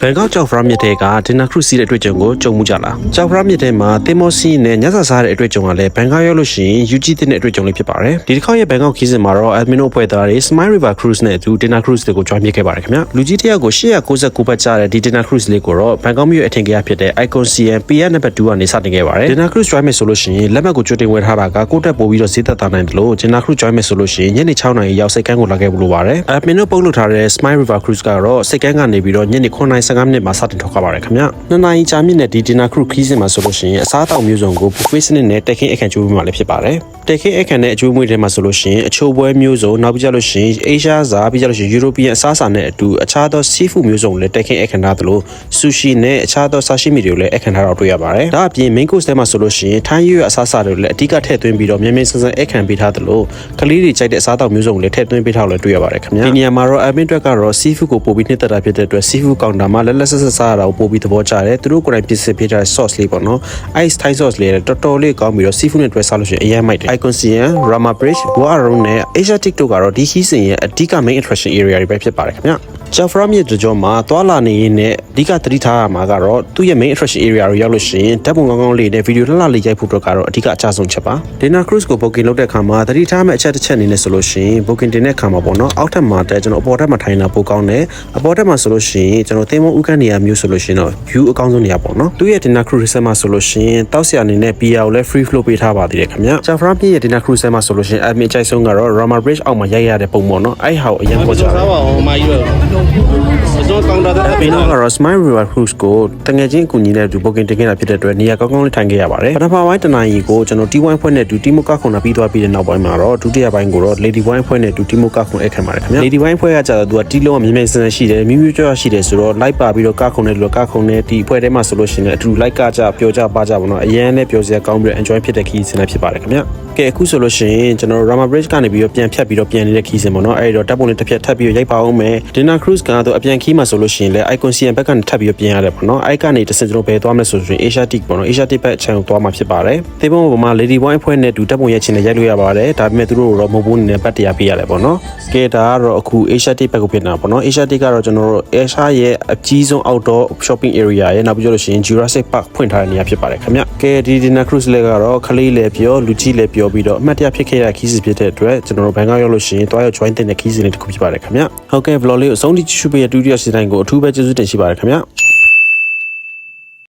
ဘန်ကောက်ကျောက်ဖရားမြစ်ထဲကဒီနာခရုစီးတဲ့အတွေ့အကြုံကိုကြုံမှုကြလားကျောက်ဖရားမြစ်ထဲမှာတင်မောစီနဲ့ညစာစားတဲ့အတွေ့အကြုံကလည်းဘန်ကောက်ရောက်လို့ရှိရင်ယူကြီးတဲ့အတွေ့အကြုံလေးဖြစ်ပါတယ်ဒီတစ်ခေါက်ရဲ့ဘန်ကောက်ခီးစဉ်မှာတော့ admin အဖွဲ့သားတွေ Smile River Cruise နဲ့အတူဒီနာခရုစ်တွေကို join ဖြစ်ခဲ့ပါတယ်ခင်ဗျလူကြီးတယောက်ကို899ဘတ်ကျတဲ့ဒီနာခရုစ်လေးကိုတော့ဘန်ကောက်မြို့အထင်ကြီးဖြစ်တဲ့ Icon CN PR နံပါတ်2ကနေစတင်ခဲ့ပါတယ်ဒီနာခရုစ် join မယ်ဆိုလို့ရှိရင်လက်မှတ်ကိုကြိုတင်ဝယ်ထားတာကကိုတက်ပို့ပြီးတော့ဈေးသက်သာနိုင်တယ်လို့ဒီနာခရုစ် join မယ်ဆိုလို့ရှိရင်ညနေ6နာရီရောက်စိတ်ကန်းကိုလာခဲ့ဘူးလို့ပါတယ် admin ပုတ်လုပ်ထားတဲ့ Smile River Cruise ကတော့စိတ်ကန်းကနေပြီးတော့ညနေ9:15မိနစ်မှာစတင်ထွက်ခွာပါတယ်ခင်ဗျ2နာရီကြာမြင့်တဲ့ဒီဒီနာခရုခီးစဉ်မှာဆိုလို့ရှိရင်အစားအသောက်မျိုးစုံကို buffet စနစ်နဲ့တက်ခင်းအခမ်းကျိုးပေးမှလည်းဖြစ်ပါတယ်တက်ခင်းအခမ်းနဲ့အကျိုးမွေးထဲမှာဆိုလို့ရှိရင်အချိုးပွဲမျိုးစုံနောက်ပြီးကြလို့ရှိရင် Asia စာပြီးကြလို့ရှိရင် European အစားအစာနဲ့အတူအခြားသော seafood မျိုးစုံလည်းတက်ခင်းအခမ်းထားသလို sushi နဲ့အခြားသော sashimi တွေကိုလည်းအခမ်းထားတော့တွေ့ရပါတယ်ဒါအပြင် main course ထဲမှာဆိုလို့ရှိရင်ထိုင်းရွေးအစားအစာတွေလည်းအဓိကထည့်သွင်းပြီးတော့မြန်မြန်ဆန်ဆန်အခမ်းပေးထားသလိုကလေးတွေကြိုက်တဲ့အစားအသောက်မျိုးစုံလည်းထည့်သွင်းပေးထားလို့တွေ့ရပါတယ်ခင်ဗျဒီနေရာမှာတော့ admin အတွက်ကတော့ seafood ကိုပို့ပြီးနှစ်သက်တာဖြစ်တဲ့အတွက် seafood counter မှာလက်ဆက်ဆက်စားရတာကိုပို့ပြီးသဘောကျတယ်သူတို့ကိုယ်တိုင်ပြင်ဆင်ပေးထားတဲ့ sauce လေးပေါ့နော် ice Thai sauce လေးတော်တော်လေးကောင်းပြီးတော့ seafood နဲ့တွဲစားလို့ရှိရင်အရင်မိုက်တယ် Icon CN Rama Bridge Boa Arong နဲ့ Asia TikTok ကတော့ဒီခီးစဉ်ရဲ့အဓိက main attraction area တွေပဲဖြစ်ပါတယ်ခင်ဗျကျောက်ဖရားမြစ်တကြောမှာသွာလာနေရင်နဲ့အဓိကသတိထားရမှာကတော့သူ့ရဲ့ main attraction area တွေရောက်လို့ရှိရင်ဓာတ်ပုံကောင်းကောင်းလေးနဲ့ဗီဒီယိုလှလှလေးရိုက်ဖို့အတွက်ကတော့အဓိကအကျဆုံးချက်ပါ Dina Cruise ကို booking လုပ်တဲ့အခါမှာသတိထားမယ့်အချက်တစ်ချက်အနေနဲ့ဆိုလို့ရှိရင် booking တင်တဲ့အခါမှာပေါ့နော်အောက်ထပ်မှာတက်ကျွန်တော်အပေါ်ထပ်မှာထိုင်တာပိုကောင်းတယ်အပေါ်ထပ်မှာဆိုလို့ရှိရင်ကျွန်တော်သင်္ဘောဥကန်းနေရာမျိုးဆိုလို့ရှိရင်တော့ view အကောင်းဆုံးနေရာပေါ့နော်သူ့ရဲ့ Dina Cruise ဆက်မှာဆိုလို့ရှိရင်တောက်ဆရာအနေနဲ့ PR ကိုလည်း free flow ပေးထားပါသေးတယ်ခင်ဗျကျောက်ဖရားမြစ်ရဲ့ Dina Cruise ဆက်မှာဆိုလို့ရှိရင် admin အကြိုက်ဆုံးကတော့ Rama Bridge အောက်မှာရိုက်ရတဲ့ပုံပေါ့နော်အဲ့ဟာကိုအရင်ပေါ်ကြတယ်စားပါအောင်မာကြီးတော့အစောကောင်းတာဘင်းကတော့ Smile River Cruise ကိုတငယ်ချင်းအကူအညီနဲ့တူ booking တင်ခဲ့တာဖြစ်တဲ့အတွက်နေရာကောင်းကောင်းလေးထိုင်ခဲ့ရပါတယ်ပထမပိုင်းတနာရီကိုကျွန်တော် T1 ဖွဲ့နဲ့တူ Timoka ခုနပြီးသွားပြီးတဲ့နောက်ပိုင်းမှာတော့ဒုတိယပိုင်းကိုတော့ Lady Wine ဖွဲ့နဲ့တူ Timoka ခုအခမ်းပါတယ်ခင်ဗျ Lady Wine ဖွဲ့ကကြတော့သူကတီးလုံးကမြင်မြင်ဆန်ဆန်ရှိတယ်မြူးမြူးကြွရှိတယ်ဆိုတော့လိုက်ပါပြီးတော့ကခုနဲ့လို့ကခုနဲ့ဒီဖွဲ့ထဲမှာဆိုလို့ရှိရင်အတူလိုက်ကကြပျော်ကြပါကြပါတော့အရန်နဲ့ပျော်စရာကောင်းပြီးတော့ enjoy ဖြစ်တဲ့ခီးစဉ်လည်းဖြစ်ပါတယ်ခင်ဗျကဲအခုဆိုလို့ရှိရင်ကျွန်တော် Rama Bridge ကနေပြီးတော့ပြန်ဖြတ်ပြီးတော့ပြန်နေတဲ့ခီးစဉ်ပေါ့နော်အဲ့တော့တပ်ပုံလေးတစ်ဖြတ်ထပ်ပြီးတော့ရိုက်ပါအောင်မယ် Dina Cruise ကတော့အပြန်ခီးမှာဆိုလို့ရှိရင်လည်း Icon CN ဘက်ကနေထပ်ပြီးတော့ပြန်ရတယ်ပေါ့နော်အဲ့ကနေတစ်စင်ကျွန်တော်ဘယ်သွားမလဲဆိုရင် Asia Tik ပေါ့နော် Asia Tik ဘက် channel သွားမှာဖြစ်ပါတယ်သေပုံပေါ်မှာ Lady Wine အဖွဲ့နဲ့တူတပ်ပုံရိုက်ချင်တဲ့ရိုက်လို့ရပါတယ်ဒါပေမဲ့သူတို့တော့မဟုတ်ဘူးနဲ့ပတ်တရားပေးရတယ်ပေါ့နော်ကဲဒါကတော့အခု Asia Tik ဘက်ကိုဖြစ်နေတာပေါ့နော် Asia Tik ကတော့ကျွန်တော်တို့ Asia ရဲ့အကြီးဆုံး outdoor shopping area ရဲ့နောက်ပြီးတော့လို့ရှိရင် Jurassic Park ဖွင့်ထားတဲ့နေရာဖြစ်ပါတယ်ခင်ဗျကဲဒီ Dina Cruise လေးကတော့ခလေးလေးပြောလူကြီးလေးပြောပြီးတော့အမှတ်တရဖြစ်ခဲ့တဲ့ခီးစဉ်ဖြစ်တဲ့အတွက်ကျွန်တော်တို့ဘန်ကောက်ရောက်လို့ရှိရင်တွားရောက် join တဲ့ခီးစဉ်လေးတစ်ခုဖြစ်ပါတယ်ခင်ဗျဟုတ်ကဲ့ vlog လေးကိုအဆုံးထိကြည့်ရှုပေးတဲ့တူဒီယိုစီတိုင်းကိုအထူးပဲကျေးဇူးတင်ရှိပါတယ်ခင်ဗျ